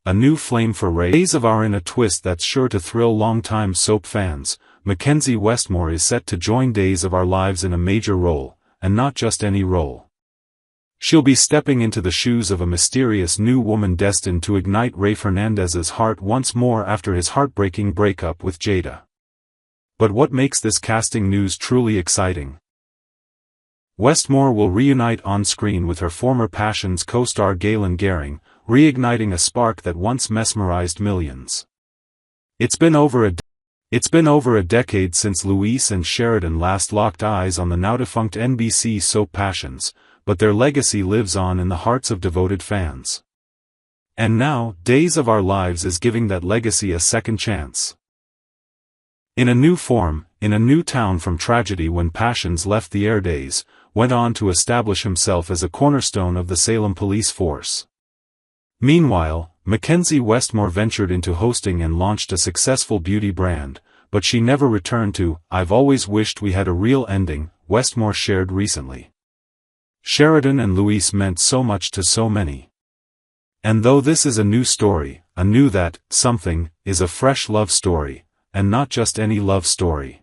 a new flame for Rafe. Days of are in a twist that's sure to thrill longtime soap fans. McKenzie Westmore is set to join Days of Our Lives in a major role, and not just any role. She'll be stepping into the shoes of a mysterious new woman destined to ignite Rafe Hernandez's heart once more after his heartbreaking breakup with Jada. But what makes this casting news truly exciting? Westmore will reunite on-screen with her former Passions co-star Galen Gehring, reigniting a spark that once mesmerized millions. It's been over a decade since Luis and Sheridan last locked eyes on the now-defunct NBC soap Passions, but their legacy lives on in the hearts of devoted fans. And now, Days of Our Lives is giving that legacy a second chance. In a new form, in a new town from tragedy when Passions left the air, Days went on to establish himself as a cornerstone of the Salem police force. Meanwhile, McKenzie Westmore ventured into hosting and launched a successful beauty brand, but she never returned to "I've always wished we had a real ending," Westmore shared recently. Sheridan and Luis meant so much to so many. And though this is a new story, a new that something is a fresh love story, and not just any love story.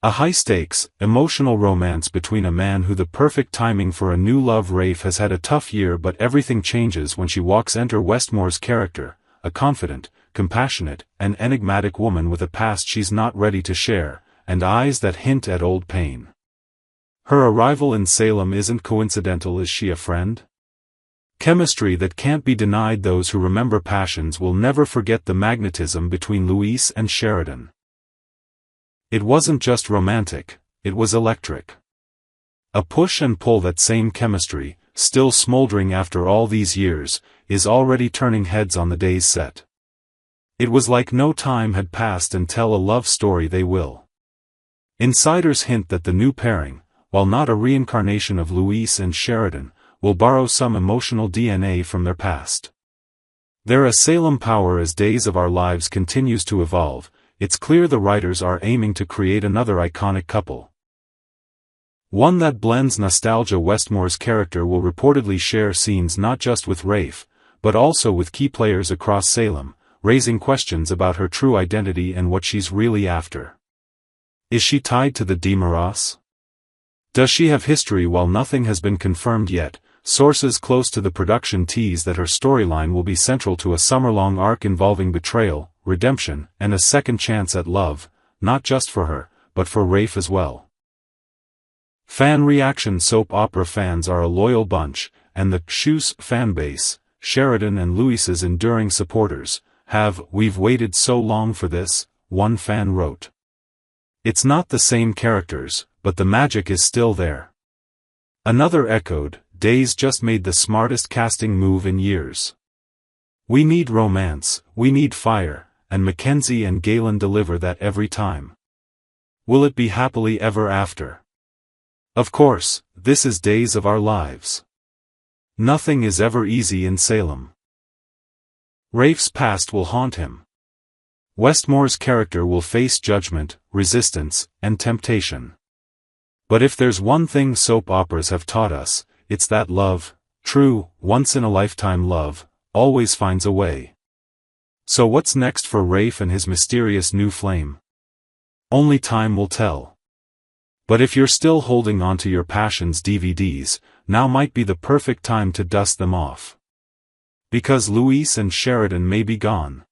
A high-stakes, emotional romance between a man who the perfect timing for a new love. Rafe has had a tough year, but everything changes when she walks. Enter Westmore's character, a confident, compassionate, and enigmatic woman with a past she's not ready to share, and eyes that hint at old pain. Her arrival in Salem isn't coincidental. Is she a friend? Chemistry that can't be denied. Those who remember Passions will never forget the magnetism between Luis and Sheridan. It wasn't just romantic, it was electric. A push and pull. That same chemistry, still smoldering after all these years, is already turning heads on the Days set. It was like no time had passed and tell a love story they will. Insiders hint that the new pairing, while not a reincarnation of Luis and Sheridan, will borrow some emotional DNA from their past. They're a Salem power. As Days of Our Lives continues to evolve, it's clear the writers are aiming to create another iconic couple. One that blends nostalgia. Westmore's character will reportedly share scenes not just with Rafe, but also with key players across Salem, raising questions about her true identity and what she's really after. Is she tied to the DeMaras? Does she have history? While nothing has been confirmed yet, sources close to the production tease that her storyline will be central to a summer-long arc involving betrayal, redemption, and a second chance at love, not just for her, but for Rafe as well. Fan reaction. Soap opera fans are a loyal bunch, and the Shoes fanbase, Sheridan and Luis's enduring supporters, have "We've waited so long for this," one fan wrote. It's not the same characters, but the magic is still there. Another echoed, Days just made the smartest casting move in years. We need romance, we need fire, and McKenzie and Galen deliver that every time. Will it be happily ever after? Of course, this is Days of Our Lives. Nothing is ever easy in Salem. Rafe's past will haunt him. Westmore's character will face judgment, resistance, and temptation. But if there's one thing soap operas have taught us, it's that love, true, once-in-a-lifetime love, always finds a way. So what's next for Rafe and his mysterious new flame? Only time will tell. But if you're still holding onto your Passions DVDs, now might be the perfect time to dust them off. Because Luis and Sheridan may be gone.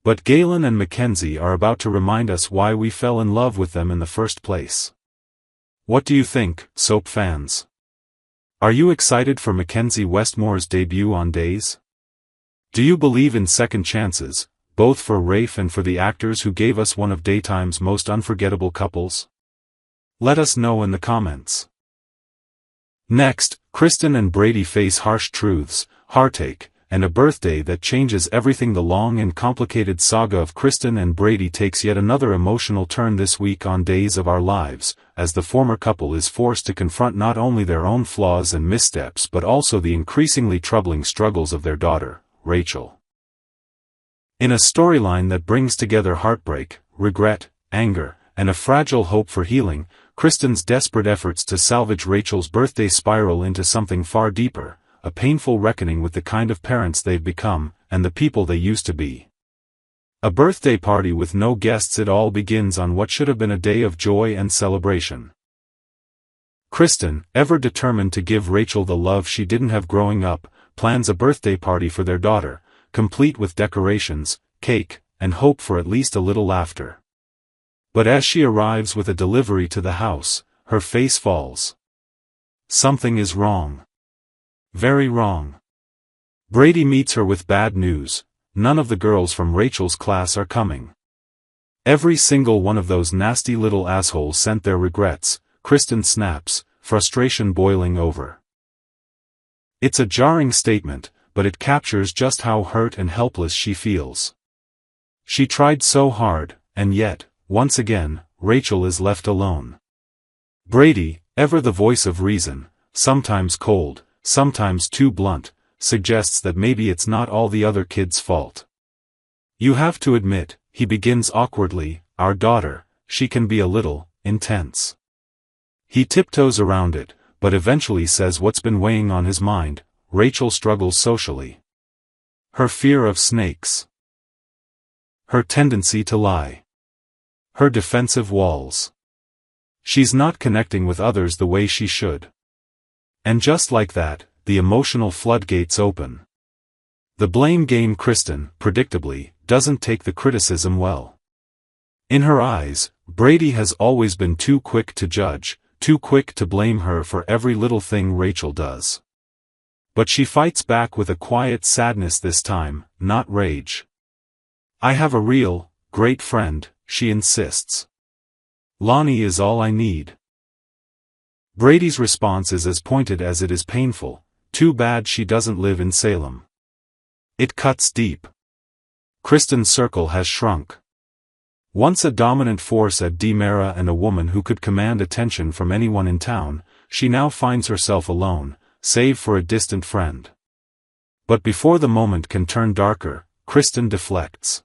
But Galen and McKenzie are about to remind us why we fell in love with them in the first place. What do you think, soap fans? Are you excited for McKenzie Westmore's debut on Days? Do you believe in second chances, both for Rafe and for the actors who gave us one of daytime's most unforgettable couples? Let us know in the comments. Next, Kristen and Brady face harsh truths, heartache, and a birthday that changes everything. The long and complicated saga of Kristen and Brady takes yet another emotional turn this week on Days of Our Lives, as the former couple is forced to confront not only their own flaws and missteps but also the increasingly troubling struggles of their daughter, Rachel. In a storyline that brings together heartbreak, regret, anger, and a fragile hope for healing, Kristen's desperate efforts to salvage Rachel's birthday spiral into something far deeper, a painful reckoning with the kind of parents they've become, and the people they used to be. A birthday party with no guests. It all begins on what should have been a day of joy and celebration. Kristen, ever determined to give Rachel the love she didn't have growing up, plans a birthday party for their daughter, complete with decorations, cake, and hope for at least a little laughter. But as she arrives with a delivery to the house, her face falls. Something is wrong. Very wrong. Brady meets her with bad news. None of the girls from Rachel's class are coming. Every single one of those nasty little assholes sent their regrets. Kristen snaps, frustration boiling over. It's a jarring statement, but it captures just how hurt and helpless she feels. She tried so hard, and yet, once again, Rachel is left alone. Brady, ever the voice of reason, sometimes cold, sometimes too blunt, suggests that maybe it's not all the other kids' fault. You have to admit, he begins awkwardly, our daughter, she can be a little intense. He tiptoes around it, but eventually says what's been weighing on his mind. Rachel struggles socially. Her fear of snakes. Her tendency to lie. Her defensive walls. She's not connecting with others the way she should. And just like that, the emotional floodgates open. The blame game. Kristen, predictably, doesn't take the criticism well. In her eyes, Brady has always been too quick to judge, too quick to blame her for every little thing Rachel does. But she fights back with a quiet sadness this time, not rage. I have a real, great friend, she insists. Lonnie is all I need. Brady's response is as pointed as it is painful. Too bad she doesn't live in Salem. It cuts deep. Kristen's circle has shrunk. Once a dominant force at DiMera and a woman who could command attention from anyone in town, she now finds herself alone, save for a distant friend. But before the moment can turn darker, Kristen deflects.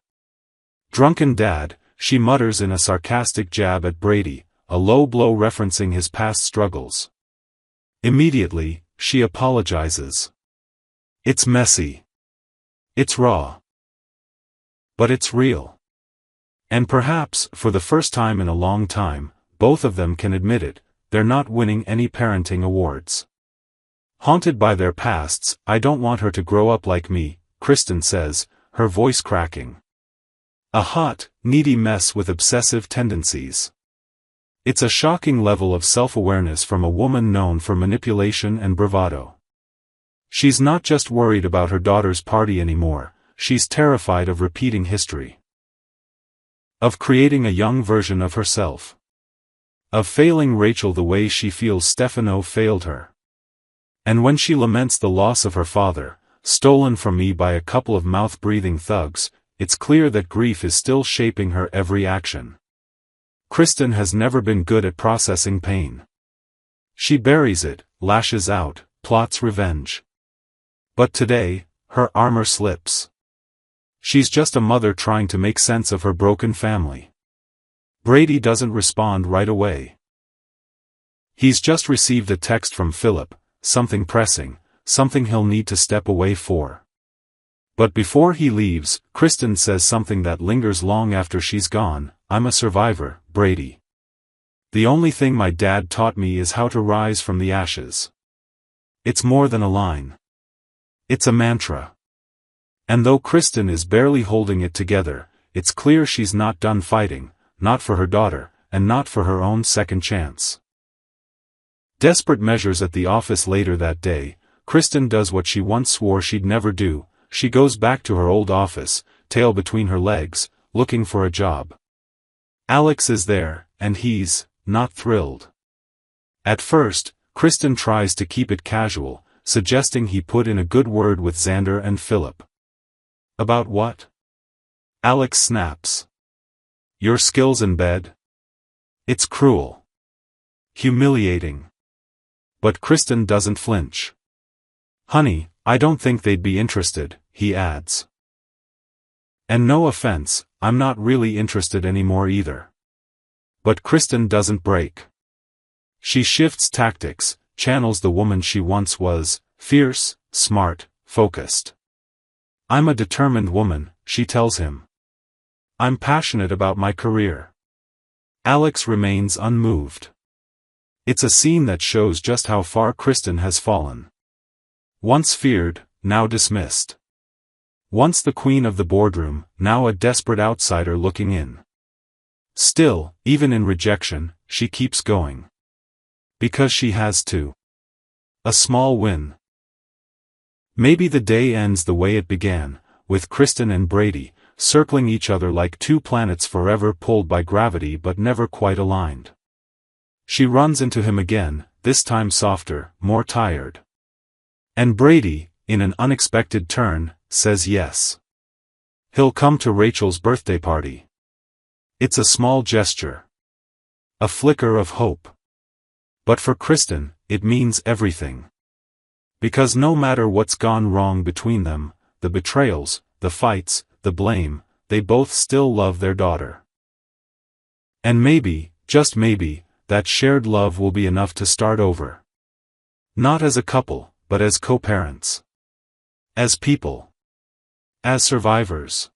Drunken dad, she mutters in a sarcastic jab at Brady, a low blow referencing his past struggles. Immediately, she apologizes. It's messy. It's raw. But it's real. And perhaps, for the first time in a long time, both of them can admit it, they're not winning any parenting awards. Haunted by their pasts, I don't want her to grow up like me, Kristen says, her voice cracking. A hot, needy mess with obsessive tendencies. It's a shocking level of self-awareness from a woman known for manipulation and bravado. She's not just worried about her daughter's party anymore, she's terrified of repeating history. Of creating a young version of herself. Of failing Rachel the way she feels Stefano failed her. And when she laments the loss of her father, stolen from me by a couple of mouth-breathing thugs, it's clear that grief is still shaping her every action. Kristen has never been good at processing pain. She buries it, lashes out, plots revenge. But today, her armor slips. She's just a mother trying to make sense of her broken family. Brady doesn't respond right away. He's just received a text from Philip, something pressing, something he'll need to step away for. But before he leaves, Kristen says something that lingers long after she's gone. I'm a survivor, Brady. The only thing my dad taught me is how to rise from the ashes. It's more than a line. It's a mantra. And though Kristen is barely holding it together, it's clear she's not done fighting, not for her daughter, and not for her own second chance. Desperate measures at the office later that day, Kristen does what she once swore she'd never do. She goes back to her old office, tail between her legs, looking for a job. Alex is there, and he's not thrilled. At first, Kristen tries to keep it casual, suggesting he put in a good word with Xander and Philip. About what? Alex snaps. Your skills in bed? It's cruel. Humiliating. But Kristen doesn't flinch. Honey, I don't think they'd be interested, he adds. And no offense, I'm not really interested anymore either. But Kristen doesn't break. She shifts tactics, channels the woman she once was, Fierce, smart, focused. I'm a determined woman, she tells him. I'm passionate about my career. Alex remains unmoved. It's a scene that shows just how far Kristen has fallen. Once feared, now dismissed. Once the queen of the boardroom, now a desperate outsider looking in. Still, even in rejection, she keeps going. Because she has to. A small win. Maybe the day ends the way it began, with Kristen and Brady, circling each other like two planets forever pulled by gravity but never quite aligned. She runs into him again, this time softer, more tired. And Brady, in an unexpected turn, says yes. He'll come to Rachel's birthday party. It's a small gesture. A flicker of hope. But for Kristen, it means everything. Because no matter what's gone wrong between them, the betrayals, the fights, the blame, they both still love their daughter. And maybe, just maybe, that shared love will be enough to start over. Not as a couple, but as co-parents. As people. As survivors.